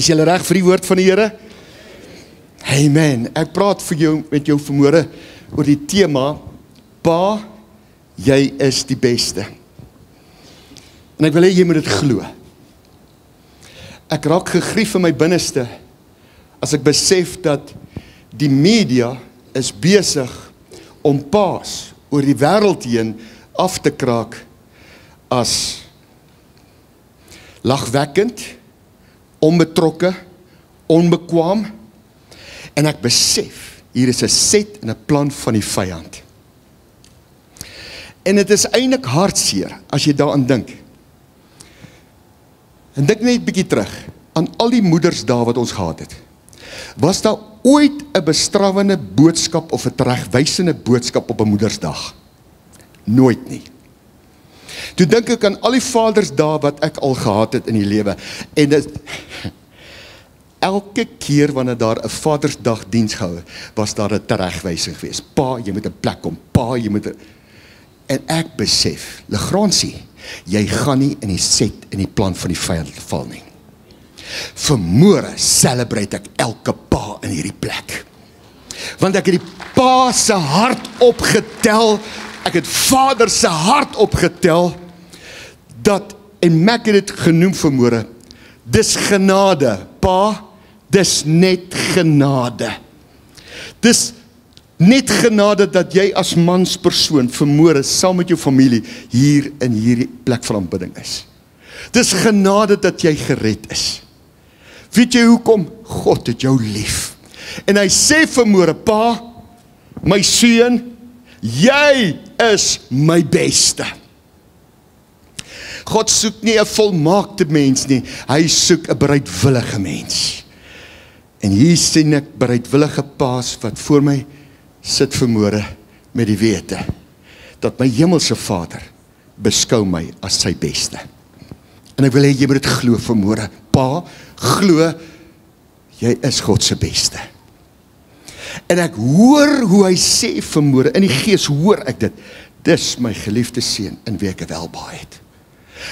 Is julle reg vir die woord van die Here? Amen. Ek praat met jou vanmôre oor die tema, Pa, jy is die beste. En ek wil hê jy moet dit glo. Ek raak gegrief in my binneste as ek besef dat die media is besig om paas oor die wêreld heen af te kraak as lagwekkend, onbetrokke, onbekwaam, en ek besef, hier is 'n set en 'n plan van die vyand. En dit is eintlik hartseer, as jy daaraan dink. En dink net 'n bietjie terug, aan al die moedersdae wat ons gehad het. Was daar ooit 'n bestrawende boodskap of 'n teregwysende boodskap op 'n moedersdag? Nooit nie. Toe dink ek aan al die vadersdae wat ek al gehad het in die lewe, en dit, elke keer wanneer daar 'n Vadersdag diens gehou, was daar 'n teregwysing geweest. Pa, jy moet 'n plek kom. Pa, jy moet 'n... En ek besef, Legrandsie, jy gaan nie in die set en die plan van die vyand val nie. Vanmôre celebrate ek elke pa in hierdie plek. Want ek het die pa se hart opgetel, ek het vader se hart opgetel, dat, en Mac het dit genoem vanmôre, dis genade, pa, dis net genade. Dis net genade dat jy as manspersoon vanmôre saam met jou familie hier in hierdie plek van aanbidding is. Dis genade dat jy gered is. Weet jy hoekom? God het jou lief. En hy sê vanmôre, pa, my seun, jy is my beste. God soek nie 'n volmaakte mens nie, hy soek 'n bereidwillige mens. En hier sien ek bereidwillige paas wat voor my sit vanmôre met die wete, dat my hemelse Vader beskou my as sy beste. En ek wil hê jy moet dit glo vanmôre, pa, glo, jy is God se beste. En ek hoor hoe hy sê vanmôre, in die gees hoor ek dit, dis my geliefde seun in wie ek welbehaag het.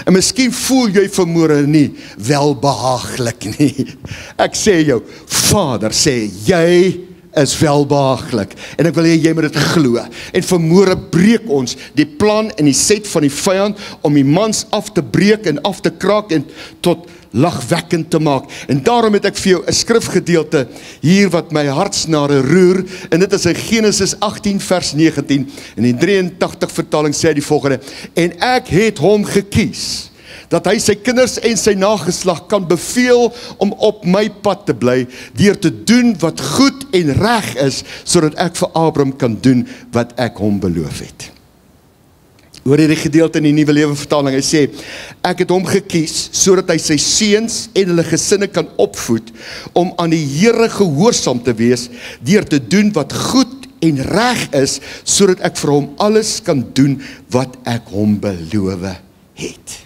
En miskien voel jy vanmôre nie welbehaaglik nie. Ek sê jou, Vader sê, jy is welbehaaglik. En ek wil hê jy moet dit glo. En vanmôre breek ons die plan en die set van die vyand om die mans af te breek en af te kraak en tot lagwekkend te maak. En daarom het ek vir jou 'n skrifgedeelte hier wat my hartsnare roer, en dit is in Genesis 18 vers 19, en in 83 vertaling sê hy die volgende, en ek het hom gekies, dat hy sy kinders en sy nageslag kan beveel om op my pad te bly, deur te doen wat goed en reg is, sodat ek vir Abraham kan doen wat ek hom beloof het. Oor hierdie gedeelte in die Nuwe Lewe vertaling, hy sê, ek het hom gekies, sodat hy sy seuns en hulle gesinne kan opvoed, om aan die Here gehoorsaam te wees, deur te doen wat goed en reg is, sodat ek vir hom alles kan doen, wat ek hom beloof het.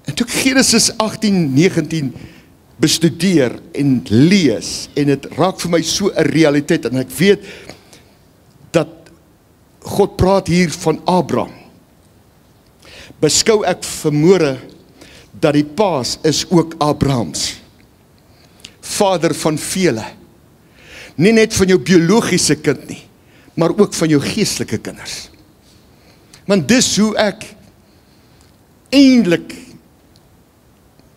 En toe ek Genesis 18:19 bestudeer en lees, en het raak vir my so 'n realiteit, en ek weet, dat God praat hier van Abraham. Beskou ek vanmôre dat die paas is ook Abrahams. Vader van vele. Nie net van jou biologiese kind nie, maar ook van jou geestelike kinders. Want dis hoe ek eintlik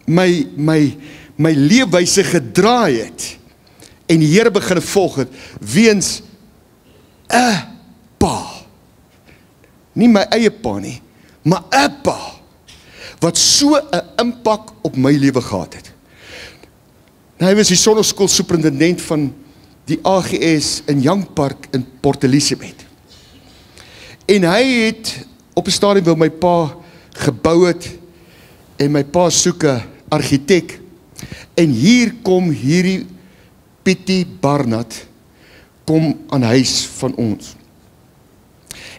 my leefwyse gedraai het en die Here begin volg het weens 'n pa. Nie my eie pa nie, maar 'n pa wat so 'n impak op my lewe gehad het. Nou, hy was die sonneskool superintendent van die AGS in Young Park in Port Elizabeth. En hy het op 'n stadium waar my pa gebou het, en my pa soek 'n argitek, en hier kom hierdie Pietie Barnard kom aan huis van ons.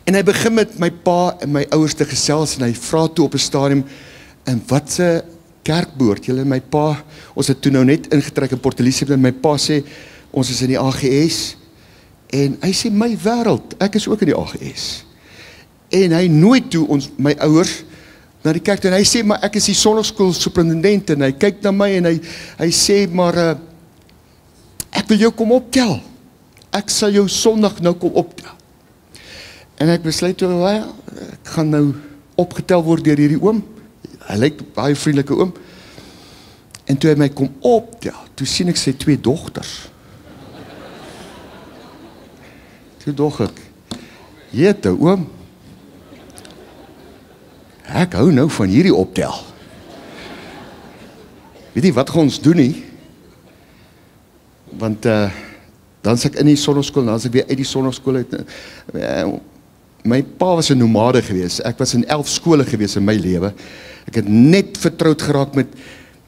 En hy begin met my pa en my ouers te gesels, en hy vra toe op 'n stadium, en wat se kerk behoort julle? My pa, ons het toe nou net ingetrek in Port Elizabeth, en my pa sê, ons is in die AGS, en hy sê, my wêreld, ek is ook in die AGS. En hy nooi toe ons, my ouers, na die kerk toe, en hy sê, maar ek is die sonnaskool superintendent, en hy kyk na my, en hy sê, maar ek wil jou kom optel. Ek sal jou Sondag nou kom optel. En ek besluit toe, ek gaan nou opgetel word deur hierdie oom. Hy lyk baie vriendelike oom. En toe hy my kom optel, toe sien ek sy 2 dogters. Toe dog ek, jete oom, ek hou nou van hierdie optel. Weet jy wat gaan ons doen nie? Want dan is ek in die sonnaskool, dan is ek weer uit die sonnaskool uit. My pa was 'n nomade gewees. Ek was in 11 skole gewees in my lewe. Ek het net vertroud geraak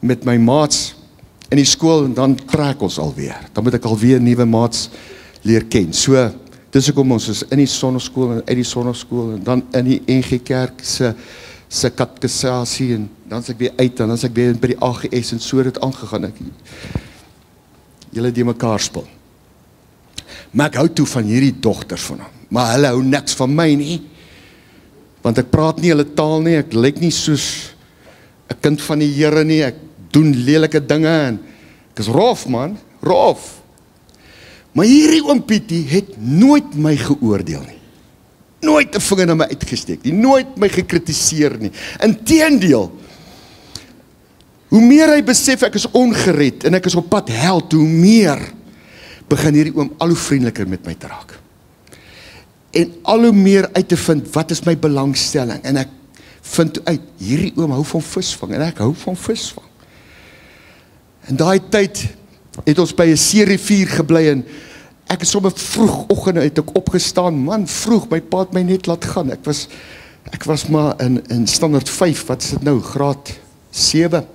met my maats in die skool, en dan trek ons alweer. Dan moet ek alweer nuwe maats leer ken. So, dis hoekom ons is in die sonnaskool en uit die sonnaskool, en dan in die NG Kerk se katekisasie, en dan is ek weer uit, en dan is ek weer by die AGS, en so het dit aangegaan. Julle die mekaar spil. Maar ek hou toe van hierdie dogters van hom. Maar hulle hou niks van my nie. Want ek praat nie hulle taal nie, ek lyk nie soos 'n kind van die Here nie, ek doen lelike dinge, en ek is rof man, rof. Maar hierdie oom Pietie het nooit my geoordeel nie. Nooit 'n vinger na my uitgesteek nie, nooit my gekritiseer nie. Inteendeel, hoe meer hy besef ek is ongered en ek is op pad hel, hoe meer begin hierdie oom al hoe vriendeliker met my te raak. En al hoe meer uit te vind, wat is my belangstelling? En ek vind uit, hierdie oom hou van visvang, en ek hou van visvang. En daai tyd het ons by 'n seerivier gebly, en ek is sommer vroegoggend het ek opgestaan, man, vroeg, my pa het my net laat gaan. Ek was maar in standaard 5, wat is dit nou, graad 7.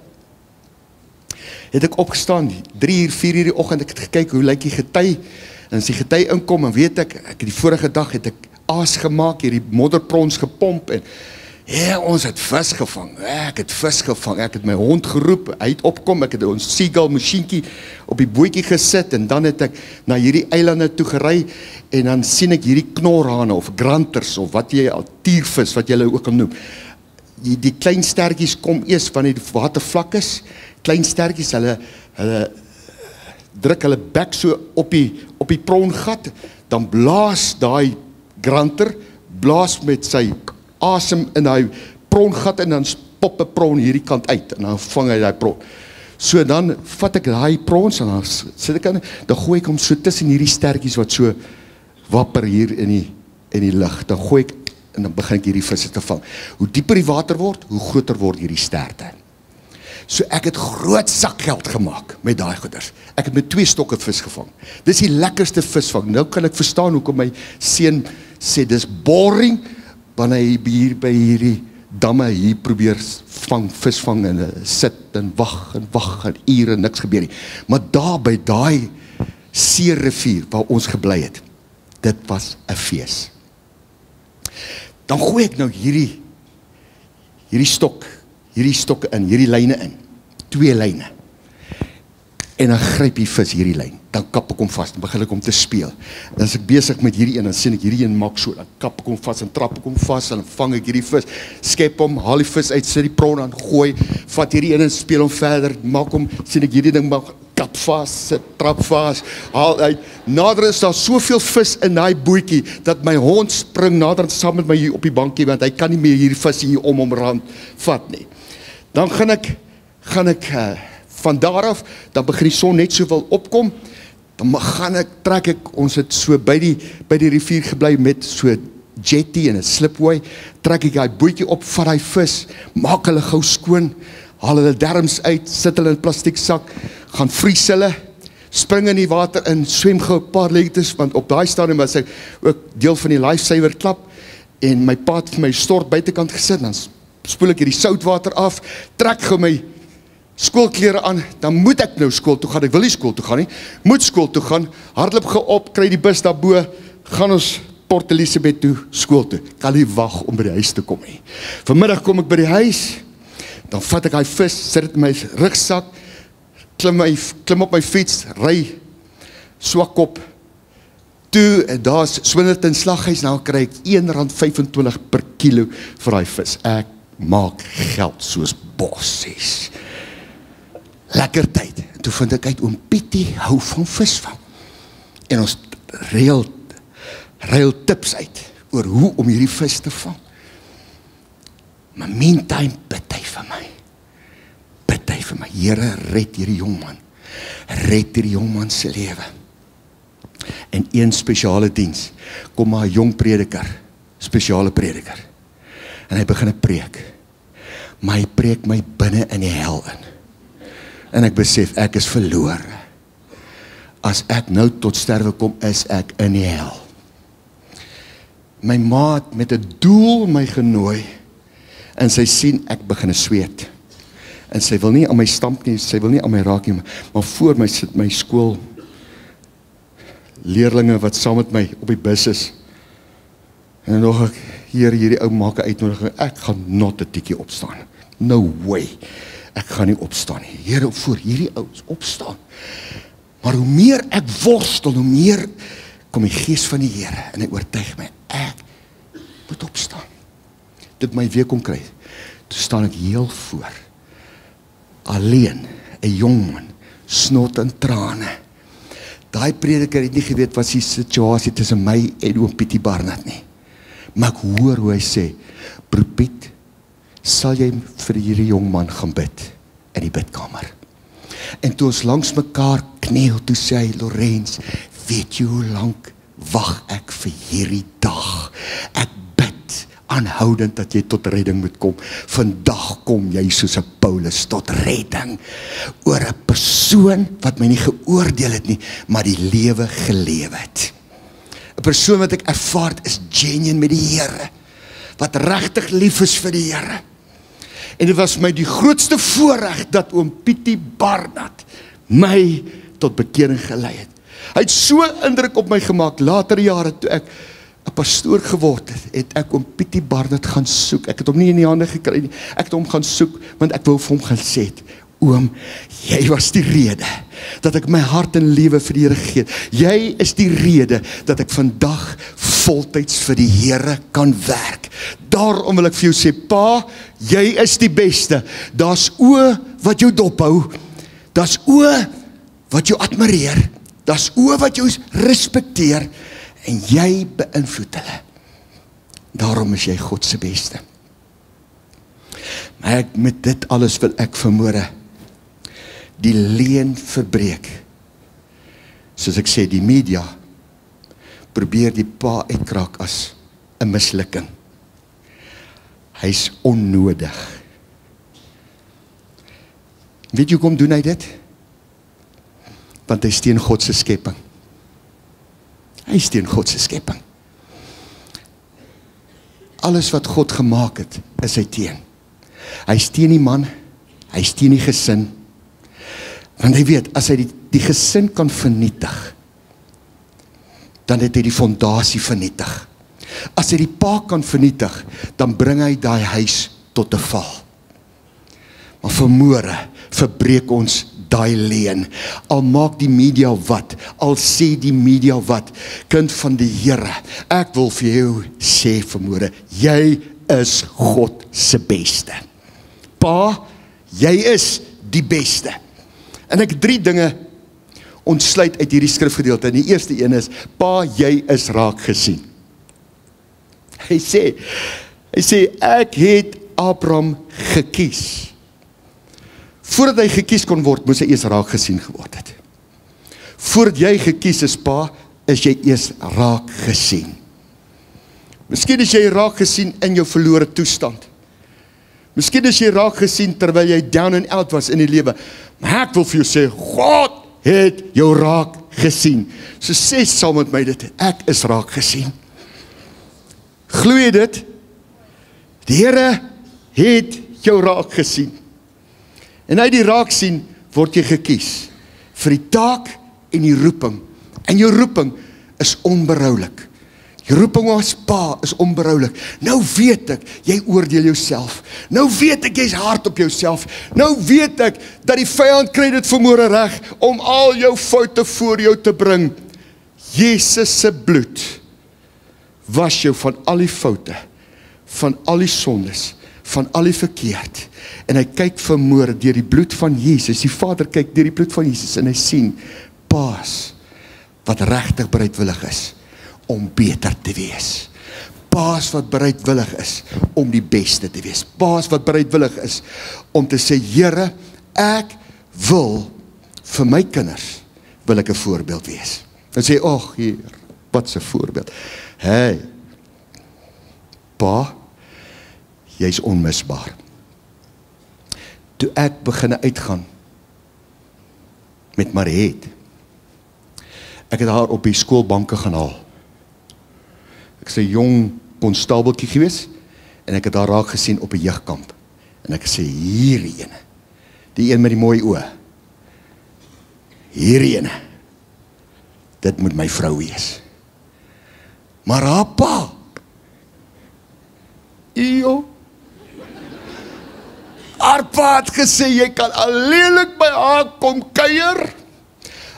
Het ek opgestaan, 3 uur, 4 uur die oggend, ek het gekyk, hoe lyk die gety, en as die gety inkom, en weet ek het die vorige dag, het ek aas gemaak, hierdie modderprons gepomp, en ja, ons het vis gevang, ek het vis gevang, ek het my hond geroep, hy het opkom, ek het ons seagull masjienkie op die bootjie gesit, en dan het ek na hierdie eilande toe gery, en dan sien ek hierdie knorhane, of granters, of wat jy al, tiervis, wat jy hulle ook kan noem. Die klein stertjies kom eers wanneer die water vlak is, klein stertjies, hulle druk hulle bek so op die proongat, dan blaas daai granter, blaas met sy asem in daai proongat, en dan pop 'n proon hierdie kant uit, en dan vang hy daai proon. So dan vat ek daai proons, en dan sit ek dan gooi ek hom so tussen hierdie stertjies wat so wapper hier in die lug, dan gooi ek, en dan begin ek hierdie visse te vang. Hoe dieper die water word, hoe groter word hierdie sterte. So ek het groot sakgeld gemaak met daai goeders. Ek het met 2 stokke vis gevang. Dis die lekkerste visvang. Nou kan ek verstaan hoekom my seun sê, dis boring, wanneer hy hier by hierdie damme hier probeer visvang, en sit en wag en ure, niks gebeur nie. Maar daar by daai seerivier waar ons gebly het, dit was 'n fees. Dan gooi ek nou hierdie stokke in, hierdie lyne in, 2 lyne. En dan gryp die vis hierdie lyn, dan kap ek hom vas, dan begin ek hom te speel. En dan is ek besig met hierdie een, dan sien ek hierdie een maak so, dan kap ek hom vas, en trap ek hom vas, en dan vang ek hierdie vis, skep hom, haal die vis uit, sit die proon aan, gooi, vat hierdie een en speel hom verder, maak hom, sien ek hierdie ding maak, kap vas, sit, trap vas, haal uit, nader is daar soveel vis in daai bootjie, dat my hond spring nader saam met my hier op die bankie, want hy kan nie meer hierdie vis hier om hom rand vat nie. Dan gaan ek van daar af, dan begin die son net so wil opkom, dan trek ek, ons het so by die rivier gebly met so jetty en 'n slipway, trek ek die bootjie op, vat die vis, maak hulle gou skoon, haal hulle derms uit, sit hulle in 'n plastiek sak, gaan vries hulle, spring in die water in, swem gou 'n paar lengtes, want op daai stadium was ek ook deel van die lifesaver klub, en my pa het vir my stort buitekant gesit, dan spoel ek hierdie soutwater af, trek gou my skoolklere aan, dan moet ek nou skool toe gaan, ek wil nie skool toe gaan nie, moet skool toe gaan, hardloop gou op, kry die bus daarbo, gaan ons Port Elizabeth toe, skool toe, kan nie wag om by die huis te kom nie. Vanmiddag kom ek by die huis, dan vat ek die vis, sit dit in my rugsak, klim op my fiets, ry, Swakop, toe, en daar is Swinnerton Slaghuis, nou kry ek R1.25 per kilo vir die vis. Ek maak geld soos bossies. Lekker tyd. En toe vind ek uit, oom Pietie hou van visvang. En ons ruil tips uit, oor hoe om hierdie vis te vang. Maar meantime, bid hy vir my. Bid hy vir my. Here, red hierdie jongman. Red hierdie jongman se lewe. En een spesiale diens, kom maar 'n jong prediker, spesiale prediker. En hy begin 'n preek. Maar hy preek my binne in die hel in. En ek besef, ek is verloor. As ek nou tot sterwe kom, is ek in die hel. My ma het met 'n doel my genooi, en sy sien, ek begin sweet. En sy wil nie aan my stamp nie, sy wil nie aan my raak nie, maar voor my sit my skool leerlinge wat saam met my op die bus is. En nog ek, hierdie ou maak 'n uitnodiging, ek gaan not 'n tikkie opstaan. No way, ek gaan nie opstaan nie. Here, voor hierdie ouens opstaan. Maar hoe meer ek worstel, hoe meer kom die gees van die Here, en hy oortuig my, ek moet opstaan. Dit my weer kom kry. Toe staan ek heel voor. Alleen, 'n jongman, snot en trane. Daai prediker het nie geweet wat die situasie tussen my en oom Pietie Barnard nie. Maar ek hoor hoe hy sê, broer Piet, sal jy vir hierdie jongman gaan bid in die bidkamer? En toe ons langs mekaar kniel, toe sê hy, Lorenz, weet jy hoe lank wag ek vir hierdie dag? Ek bid aanhoudend dat jy tot redding moet kom. Vandag kom jy soos 'n Paulus tot redding. Oor 'n persoon wat my nie geoordeel het nie, maar die lewe geleef het. 'n Persoon wat ek ervaar is genuine met die Here. Wat regtig lief is vir die Here. En dit was my die grootste voorreg dat oom Pietie Barnard my tot bekering gelei het. Hy het so indruk op my gemaak, later jare toe ek 'n pastoor geword het ek oom Pietie Barnard gaan soek. Ek het hom nie in die hande gekry nie. Ek het hom gaan soek, want ek wou vir hom gaan sê, oom, jy was die rede dat ek my hart en lewe vir die Here gegee het. Jy is die rede dat ek vandag voltyds vir die Here kan werk. Daarom wil ek vir jou sê, pa, jy is die beste. Daar's oë wat jou dophou. Daar's oë wat jou admireer. Daar's oë wat jou respekteer. En jy beïnvloed hulle. Daarom is jy God se beste. Maar met dit alles wil ek vanmôre die leuen verbreek. Soos ek sê, die media probeer die pa uitkraak as 'n mislukking. Hy's onnodig. Weet jy hoekom doen hy dit? Want hy is teen God se skepping. Hy is teen God se skepping. Alles wat God gemaak het, is hy teen. Hy is teen die man, hy is teen die gesin. Want hy weet, as hy die gesin kan vernietig, dan het hy die fondasie vernietig. As hy die pa kan vernietig, dan bring hy daai huis tot 'n val. Maar vanmôre verbreek ons daai leuen. Al maak die media wat, al sê die media wat, kind van die Here, ek wil vir jou sê vanmôre, jy is God se beste. Pa, jy is die beste. En ek 3 dinge ontsluit uit hierdie skrifgedeelte. En die eerste een is, pa, jy is raak gesien. Hy sê, ek het Abraham gekies. Voordat hy gekies kon word, moes hy eers raak gesien geword het. Voordat jy gekies is, pa, is jy eers raak gesien. Miskien is jy raak gesien in jou verlore toestand. Miskien is jy raak gesien terwyl jy down and out was in die lewe. Maar ek wil vir jou sê, God het jou raak gesien. So sê saam met my dit, ek is raak gesien. Glo jy dit? Die Here het jou raak gesien. En uit die raak sien, word jy gekies vir die taak en die roeping. En jou roeping is onberoulik. Jou roeping as pa is onberoulik. Nou weet ek, jy oordeel jouself. Nou weet ek, jy's hard op jouself. Nou weet ek, dat die vyand kry dit vanmôre reg, om al jou foute voor jou te bring. Jesus se bloed was jou van al die foute, van al die sondes, van al die verkeerd. En hy kyk vanmôre deur die bloed van Jesus. Die Vader kyk deur die bloed van Jesus en hy sien paas wat regtig bereidwillig is om beter te wees. Paas wat bereidwillig is om die beste te wees. Paas wat bereidwillig is om te sê, Here, ek wil vir my kinders wil ek 'n voorbeeld wees. En sê, ag Heer, wat 'n voorbeeld. Hey, pa, jy's onmisbaar. Toe ek begin uitgaan met Mariet, ek het haar op die skoolbanke gaan haal. Ek is 'n jong konstabeltjie gewees, en ek het haar raak gesien op 'n jeugkamp. En ek sê, hierdie ene, die een met die mooi oë, hierdie ene, dit moet my vrou wees. Maar haar pa, haar pa het gesê, jy kan alleenlik by haar kom kuier,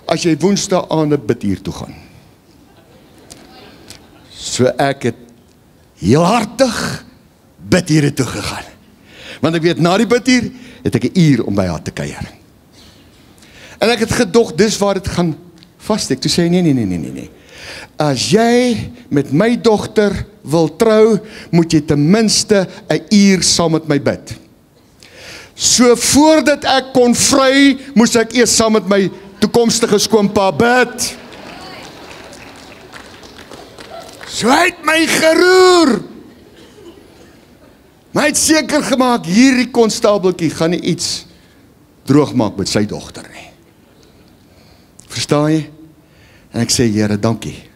as jy Woensdae aande bidhuur toe gaan. So ek het heel hartig bidhuur toe gegaan. Want ek weet, na die bidhuur, het ek 'n uur om by haar te kuier. En ek het gedog, dis waar dit gaan vassteek. Toe sê hy, nee. As jy met my dogter wil trou, moet jy ten minste 'n uur saam met my bid. So voordat ek kon vry, moes ek eers saam met my toekomstige skoonpa bid. So hy het my geroer. Maar hy het seker gemaak, hierdie konstabeltjie gaan nie iets droog maak met sy dogter nie. Verstaan jy? En ek sê, Here, dankie.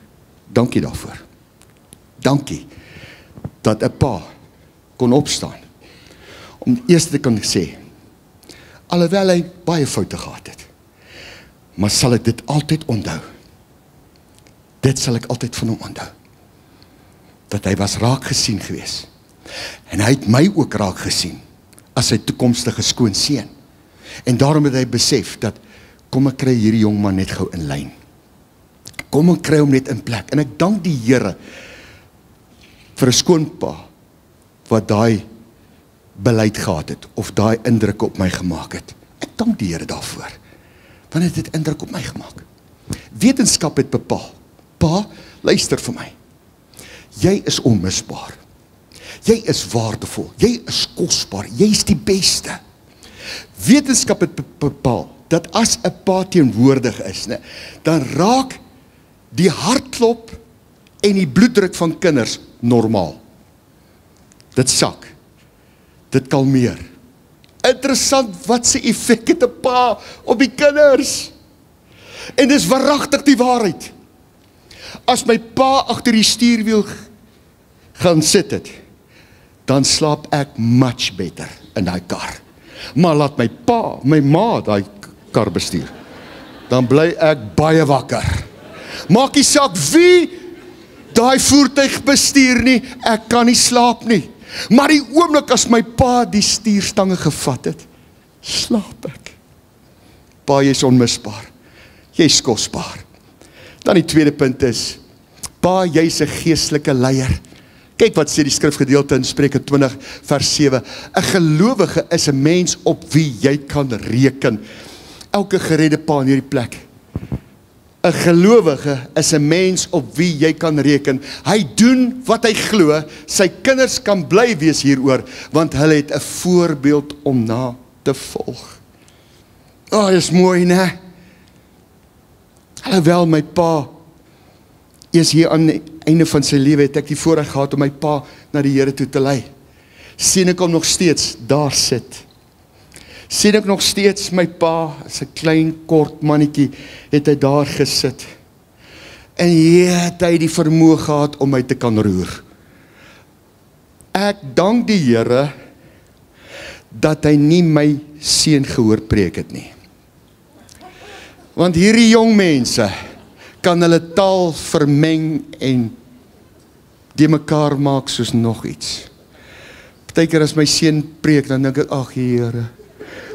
Dankie daarvoor. Dankie dat 'n pa kon opstaan om eers te kan sê, alhoewel hy baie foute gehad het, maar sal ek dit altyd onthou. Dit sal ek altyd van hom onthou. Dat hy was raak gesien gewees. En hy het my ook raak gesien as sy toekomstige skoonseun. En daarom het hy besef dat, kom ek kry hierdie jong man net gou in lyn. Kom ek kry hom net in plek. En ek dank die Here vir 'n skoonpa wat daai beleid gehad het, of daai indruk op my gemaak het. Ek dank die Here daarvoor, want het het indruk op my gemaak. Wetenskap het bepaal, pa, luister vir my, jy is onmisbaar, jy is waardevol, jy is kosbaar, jy is die beste. Wetenskap het bepaal, dat as 'n pa teenwoordig is, dan raak die hartklop en die bloeddruk van kinders normaal. Dit sak. Dit kalmeer. Interessant, wat se effek het 'n pa op die kinders? En dis waaragtig die waarheid. As my pa agter die stuurwiel gaan sit het, dan slaap ek much better in daai kar. Maar laat my ma daai kar bestuur, dan bly ek baie wakker. Maak nie saak wie daai voertuig bestuur nie, ek kan nie slaap nie. Maar die oomblik as my pa die stuurstange gevat het, slaap ek. Pa, jy is onmisbaar. Jy is kosbaar. Dan die tweede punt is, pa, jy is 'n geestelike leier. Kyk wat sê die skrifgedeelte in Spreuke 20 vers 7. 'n gelowige is 'n mens op wie jy kan reken. Elke geredde pa in hierdie plek. 'n gelowige is 'n mens op wie jy kan reken. Hy doen wat hy glo. Sy kinders kan bly wees hieroor, want hulle het 'n voorbeeld om na te volg. Dis mooi, né? Alhoewel my pa eers hier aan die einde van sy lewe het ek die voorreg gehad om my pa na die Here toe te lei. Sien ek hom nog steeds daar sit. Sien ek nog steeds my pa, as 'n klein kort mannetjie, het hy daar gesit. En het hy die vermoë gehad om my te kan roer. Ek dank die Here dat hy nie my seun gehoor preek het nie. Want hierdie jong mense kan hulle taal vermeng en die mekaar maak soos nog iets. Partykeer as my seun preek, dan dink ek, ag Here,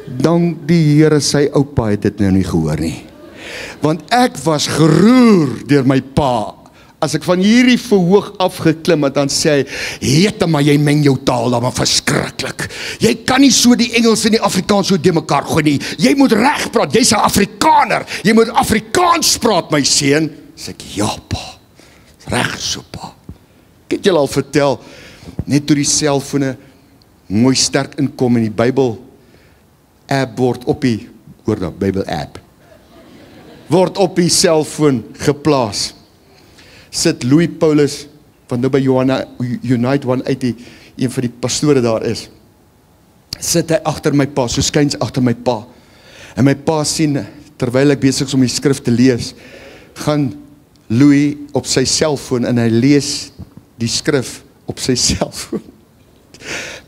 dank die Here sy oupa het dit nou nie gehoor nie. Want ek was geroer deur my pa as ek van hierdie verhoog afgeklim het, dan sê hy, jette maar jy meng jou taal dan maar verskriklik. Jy kan nie so die Engels en die Afrikaans so de mekaar gooi nie. Jy moet reg praat, jy's 'n Afrikaner. Jy moet Afrikaans praat, my seun. Sê ek, ja pa, reg so pa. Ek het julle al vertel, net toe die selfone mooi sterk inkom en die Bybel app word op die, hoor nou, Bybel app, word op die selfoon geplaas. Sit Louis Paulus, van nou by Unite 180, een van die pastore daar is, sit hy agter my pa, so skuins agter my pa, en my pa sien, terwyl ek besig is om die skrif te lees, gaan Louis op sy selfoon, en hy lees die skrif op sy selfoon.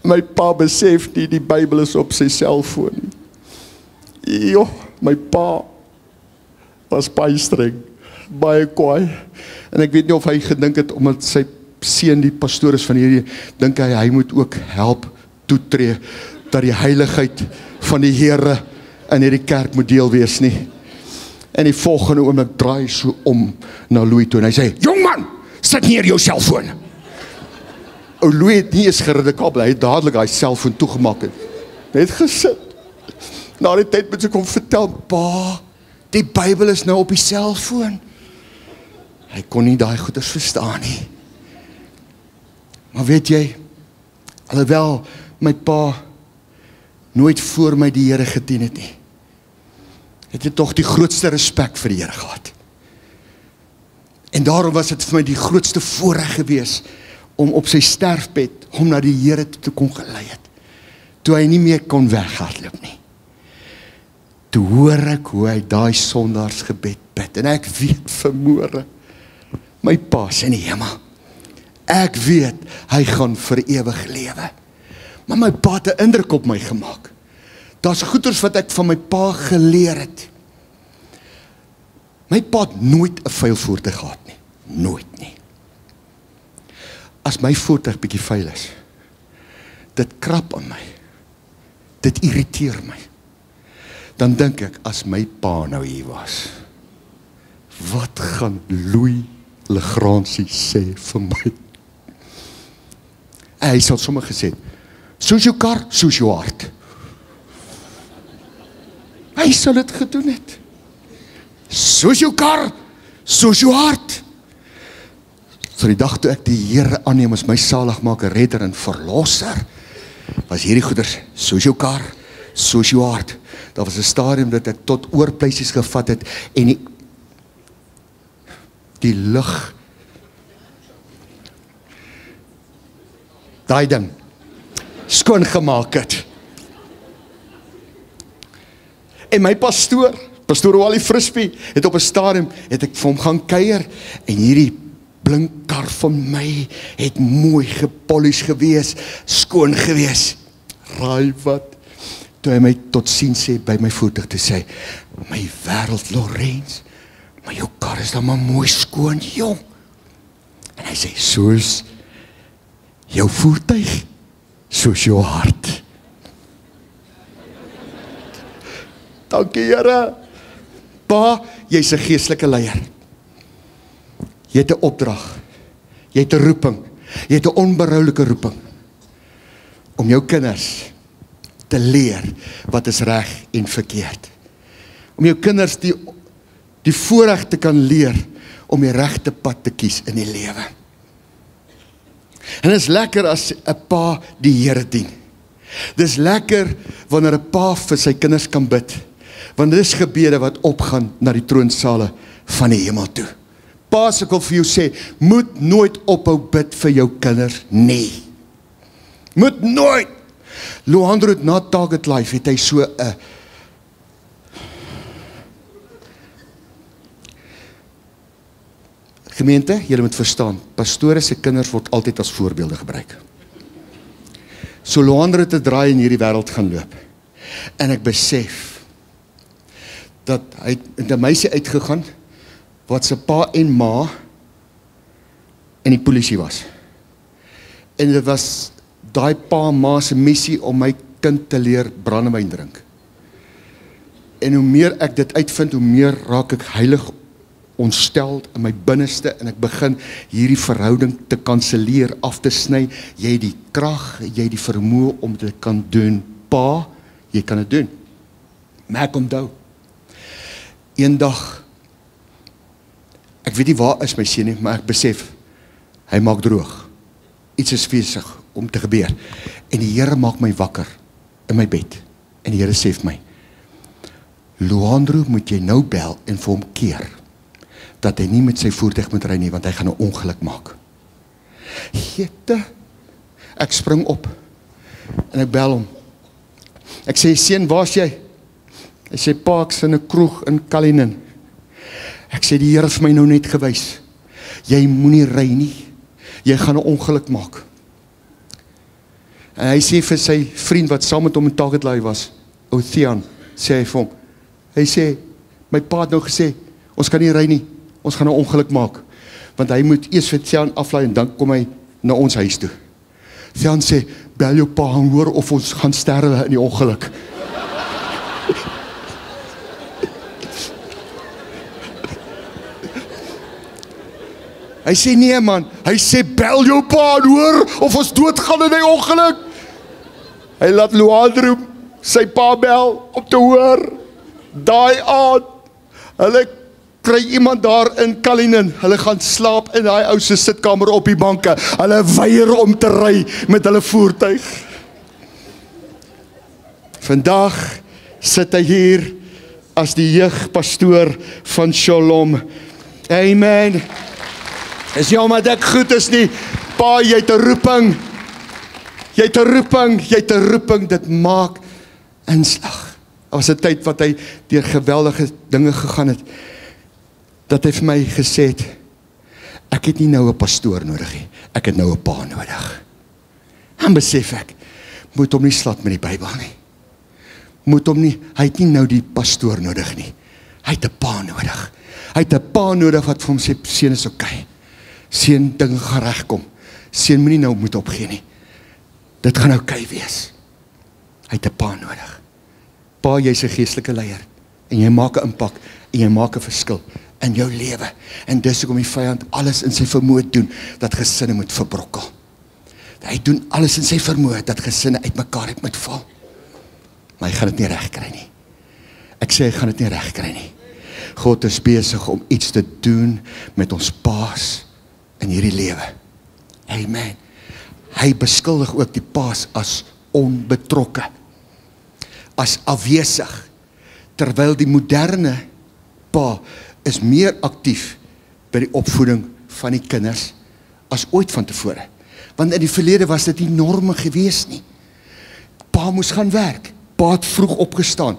My pa besef nie, die Bybel is op sy selfoon nie. Jo, my pa was baie streng, baie kwaai, en ek weet nie of hy gedink het, omdat sy seun die pastoor is van hierdie, dink hy moet ook help toetree, dat die heiligheid van die Here in hierdie kerk moet deel wees nie. En die volgende oomblik draai so om na Louis toe, en hy sê, jong man, sit neer jou selfoon. O, Louis het nie eens geradikabel, hy het dadelik hy selfoon toegemaak het. Net gesit. Na die tyd moet ek hom vertel, pa, die Bybel is nou op die selfoon. Hy kon nie daai goeders verstaan nie. Maar weet jy, alhoewel my pa nooit voor my die Here gedien het nie, het hy tog die grootste respek vir die Here gehad. En daarom was dit vir my die grootste voorreg gewees, om op sy sterfbed, hom na die Here toe te kon gelei het, toe hy nie meer kon weghardloop nie. Toe hoor ek hoe hy daai sondaarsgebed bid, en ek weet vermoere, my pa is in die hemel, ek weet, hy gaan vir ewig lewe, maar my pa het 'n indruk op my gemaak, daar's goeders wat ek van my pa geleer het, my pa het nooit 'n vuil voertuig gehad nie, nooit nie. As my voertuig bietjie vuil is, dit krap aan my, dit irriteer my, dan dink ek, as my pa nou hier was, wat gaan Louis Legrandsie sê vir my? En hy sal sommer gesê, soos jou kar, soos jou hart. Hy sal dit gedoen het. Soos jou kar, soos jou hart. So die dag toe ek die Here aanneem as my saligmaker, redder en verlosser, was hierdie goeders, soos jou kar, soos jou hart. Daar was 'n stadium dat ek tot oorpleisies gevat het, en die lig, daai ding, skoon gemaak het. En my pastoor Wally Frisbee, het op 'n stadium, het ek vir hom gaan kuier, en hierdie blink kar van my, het mooi gepolish gewees, skoon gewees. Raai wat? Toe hy my tot sien sê, by my voertuig te sê, my wêreld Lorenz, maar jou kar is dan maar mooi skoon, jong. En hy sê, soos jou voertuig, soos jou hart. Dankie Here. Pa, jy's 'n geestelike leier. Jy het 'n opdrag, jy het 'n roeping, jy het 'n onberoulike roeping, om jou kinders te leer wat is reg en verkeerd. Om jou kinders die voorreg te kan leer, om die regte pad te kies in die lewe. En dit is lekker as 'n pa die Here dien. Dit is lekker wanneer 'n pa vir sy kinders kan bid, want dit is gebede wat opgaan na die troonsale van die hemel toe. Paas, ek wil vir jou sê, moet nooit ophou bid vir jou kinders nie. Moet nooit. Lohandro het na Target Life, het hy so 'n gemeente, julle moet verstaan, pastore se kinders word altyd as voorbeelde gebruik. So Lohandro het 'n draai in hierdie wêreld gaan loop. En ek besef dat hy het 'n meisie uitgegaan wat sy pa en ma in die polisie was. En dit was daai pa en ma se missie om my kind te leer brandewyn drink. En hoe meer ek dit uitvind, hoe meer raak ek heilig ontsteld in my binneste en ek begin hierdie verhouding te kanselleer, af te sny. Jy het die krag, jy het die vermoë om dit kan doen. Pa, jy kan dit doen. Maar ek onthou, eendag, ek weet nie waar is my seun nie, maar ek besef, hy maak droog. Iets is besig om te gebeur. En die Here maak my wakker in my bed. En die Here sê vir my, Luandro, moet jy nou bel en vir hom keer, dat hy nie met sy voertuig moet ry nie, want hy gaan 'n ongeluk maak. Jette, ek spring op, en ek bel hom. Ek sê, seun, waar's jy? Hy sê, pa, ek's in 'n kroeg in Kalinin. Ek sê, die Here het vir my nou net gewys, jy moenie ry nie, jy gaan 'n ongeluk maak. En hy sê vir sy vriend wat saam met hom in Targetlui was, Thean, sê hy vir hom, hy sê, my pa het nou gesê, ons kan nie ry nie, ons gaan 'n ongeluk maak, want hy moet eers vir Thean aflaai en dan kom hy na ons huis toe. Thean sê, bel jou pa en hoor of ons gaan sterwe in die ongeluk. Hy sê, nee man, hy sê, bel jou pa en hoor of ons doodgaan in die ongeluk. Hy laat Luandro sy pa bel om te hoor, daai aand, hulle kry iemand daar in Kalinin, hulle gaan slaap in daai ou se sitkamer op die banke, hulle weier om te ry met hulle voertuig. Vandag sit hy hier as die jeugpastoor van Shalom. Amen. Is nie omdat ek goed is nie, pa, jy het 'n roeping, jy het 'n roeping, jy het 'n roeping, dit maak inslag. Daar was 'n tyd wat hy deur geweldige dinge gegaan het, dat hy vir my gesê het, ek het nie nou 'n pastoor nodig nie, ek het nou 'n pa nodig. Dan besef ek, moet hom nie slat met die Bybel nie. Moet hom nie, hy het nie nou die pastoor nodig nie, hy het 'n pa nodig. Hy het 'n pa nodig wat vir hom sê, seun is okay. Seun, dinge gaan regkom. Seun, moenie nou moet opgee nie. Dit gaan okay wees. Hy het 'n pa nodig. Pa, jy's 'n geestelike leier en jy maak 'n impak en jy maak 'n verskil in jou lewe. En dis hoekom die vyand alles in sy vermoë doen dat gesinne moet verbrokkel. Hy doen alles in sy vermoë dat gesinne uitmekaar uit moet val. Maar hy gaan dit nie reg kry nie. Ek sê hy gaan dit nie reg kry nie. God is besig om iets te doen met ons paas in hierdie lewe. Amen. Hy beskuldig ook die paas as onbetrokke, as afwesig, terwyl die moderne pa is meer aktief by die opvoeding van die kinders as ooit van tevore. Want in die verlede was dit nie norme gewees nie. Pa moes gaan werk, pa het vroeg opgestaan,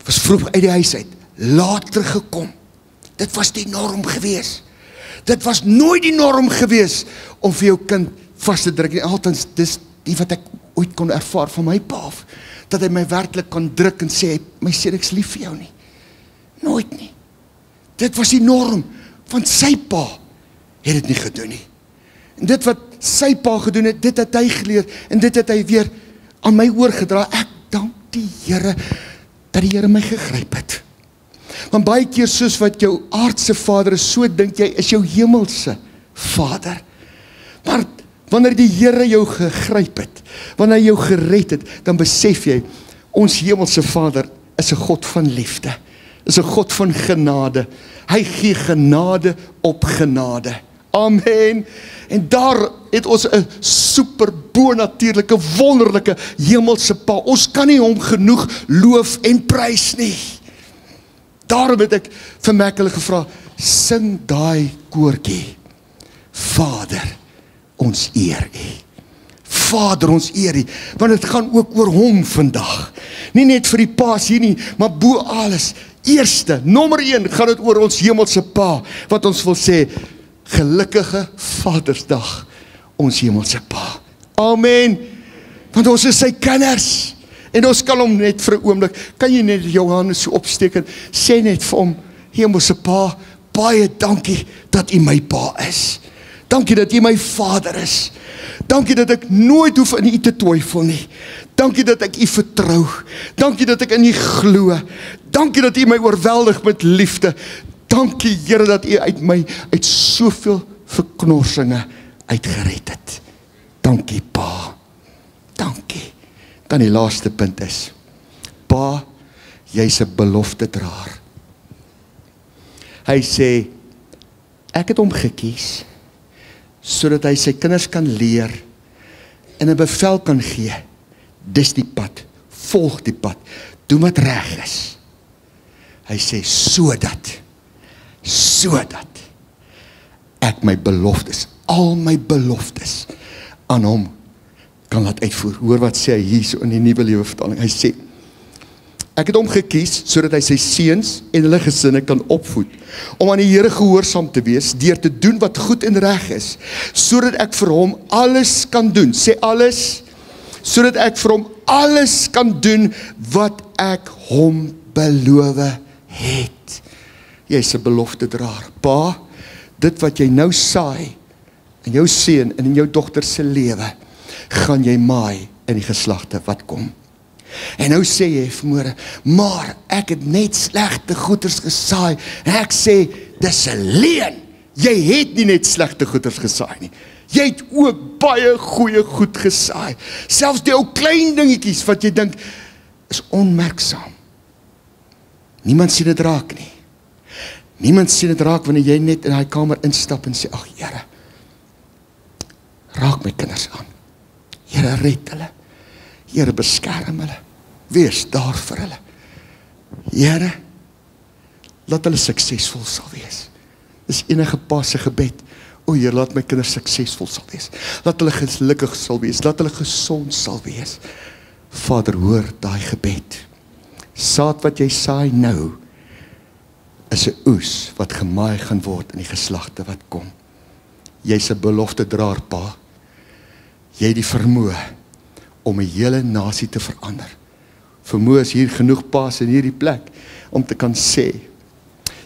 was vroeg uit die huis uit, laat teruggekom. Dit was die norm gewees. Dit was nooit die norm gewees om vir jou kind vas te druk. En altens, dis die wat ek ooit kon ervaar van my pa af, dat hy my werklik kan druk en sê, my seun, ek's lief vir jou nie. Nooit nie. Dit was die norm, want sy pa het dit nie gedoen nie. En dit wat sy pa gedoen het, dit het hy geleer, en dit het hy weer aan my oorgedra. Ek dank die Here, dat die Here my gegryp het. Want baie keer soos wat jou aardse vader is, so dink jy is jou hemelse vader. Maar wanneer die Here jou gegryp het, wanneer hy jou gered het, dan besef jy, ons hemelse vader is 'n God van liefde, is 'n God van genade. Hy gee genade op genade. Amen. En daar het ons 'n super bonatuurlike, wonderlike hemelse pa. Ons kan nie hom genoeg loof en prys nie. Daarom het ek vir Mekkel gevra, sing daai koortjie. Vader, ons eer U. Vader, ons eer U, want dit gaan ook oor hom vandag. Nie net vir die paas hier nie, maar bo alles. Eerste, nommer 1, gaan dit oor ons hemelse pa, wat ons wil sê, gelukkige Vadersdag, ons hemelse pa. Amen. Want ons is sy kinders. En ons kan hom net vir 'n oomblik, kan jy net jou hande so opsteek en sê net vir hom, hemelse pa, baie dankie dat U my pa is. Dankie dat U my vader is. Dankie dat ek nooit hoef in U te twyfel nie. Dankie dat ek U vertrou. Dankie dat ek in U glo. Dankie dat U my oorweldig met liefde. Dankie Here dat U uit my, uit soveel verknorsinge uitgered het. Dankie Pa, dankie. Dan die laaste punt is, Pa, jy's 'n beloftedraer. Hy sê, ek het hom gekies, sodat hy sy kinders kan leer, en 'n bevel kan gee, dis die pad, volg die pad, doen wat reg is. Hy sê, sodat ek my beloftes, al my beloftes, aan hom kan laat uitvoer. Hoor wat sê hy hier so in die Nuwe Lewe Vertaling. Hy sê, ek het hom gekies, sodat hy sy seuns en hulle gesinne kan opvoed, om aan die Here gehoorsaam te wees, deur te doen wat goed en reg is, sodat ek vir hom alles kan doen, sê alles, sodat ek vir hom alles kan doen, wat ek hom beloof het. Jy is 'n beloftedraer. Pa, dit wat jy nou saai, in jou seun en in jou dogter se lewe, gaan jy maai in die geslagte wat kom. En nou sê jy vanmôre, maar ek het net slegte goeders gesaai, en ek sê, dis 'n leuen, jy het nie net slegte goeders gesaai nie, jy het ook baie goeie goed gesaai, selfs die ou klein dingetjies wat jy dink, is onmerksaam. Niemand sien dit raak nie. Niemand sien dit raak wanneer jy net in die kamer instap en sê, ag Here, raak my kinders aan. Here, red hulle. Here, beskerm hulle. Wees daar vir hulle. Here, laat hulle suksesvol sal wees. Dis enige pa se gebed. O Here, laat my kinders suksesvol sal wees. Laat hulle gelukkig sal wees. Laat hulle gesond sal wees. Vader, hoor daai gebed. Saad wat jy saai nou, is 'n oes wat gemaai gaan word in die geslagte wat kom. Jy's 'n beloftedraer, Pa. Jy het die vermoë om 'n hele nasie te verander. Vermoë is hier genoeg pa's in hierdie plek om te kan sê,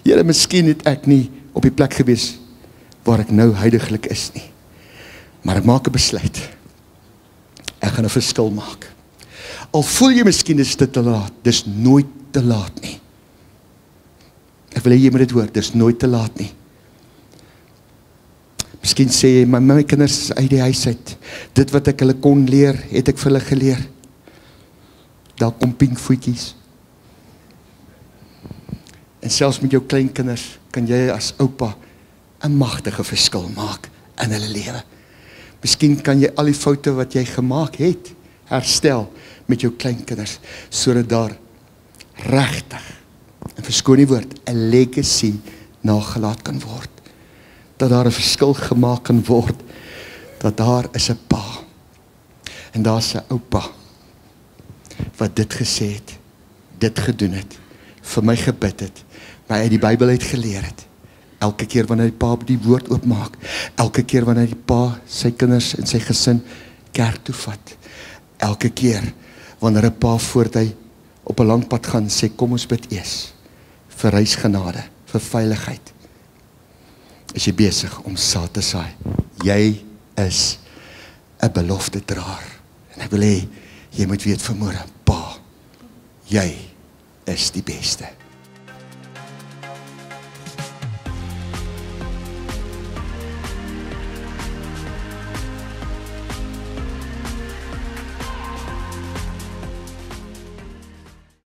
Here, miskien het ek nie op die plek gewees waar ek nou huidiglik is nie. Maar ek maak 'n besluit. Ek gaan 'n verskil maak. Al voel jy miskien is dit te laat, dis nooit te laat nie. Ek wil hê jy moet dit hoor, dis nooit te laat nie. Miskien sê jy, my kinders is uit die huis uit. Dit wat ek hulle kon leer, het ek vir hulle geleer. Daar kom pinkvoetjies. En selfs met jou kleinkinders kan jy as oupa 'n magtige verskil maak in hulle lewe. Miskien kan jy al die foute wat jy gemaak het, herstel met jou kleinkinders, sodat daar regtig, en verskoon die woord, 'n legacy nagelaat kan word. Dat daar 'n verskil gemaak kan word, dat daar is 'n pa, en daar's 'n oupa, wat dit gesê het, dit gedoen het, vir my gebid het, my uit die Bybel uit geleer het, elke keer wanneer die pa die woord oopmaak, elke keer wanneer die pa sy kinders en sy gesin kerk toe vat, elke keer wanneer 'n pa voordat hy op 'n lang pad gaan, sê kom ons bid eers, vir reisgenade, vir veiligheid, is jy besig om saad te saai. Jy is 'n beloftedraer, en ek wil hê, jy moet weet vanmôre, Pa, jy is die beste.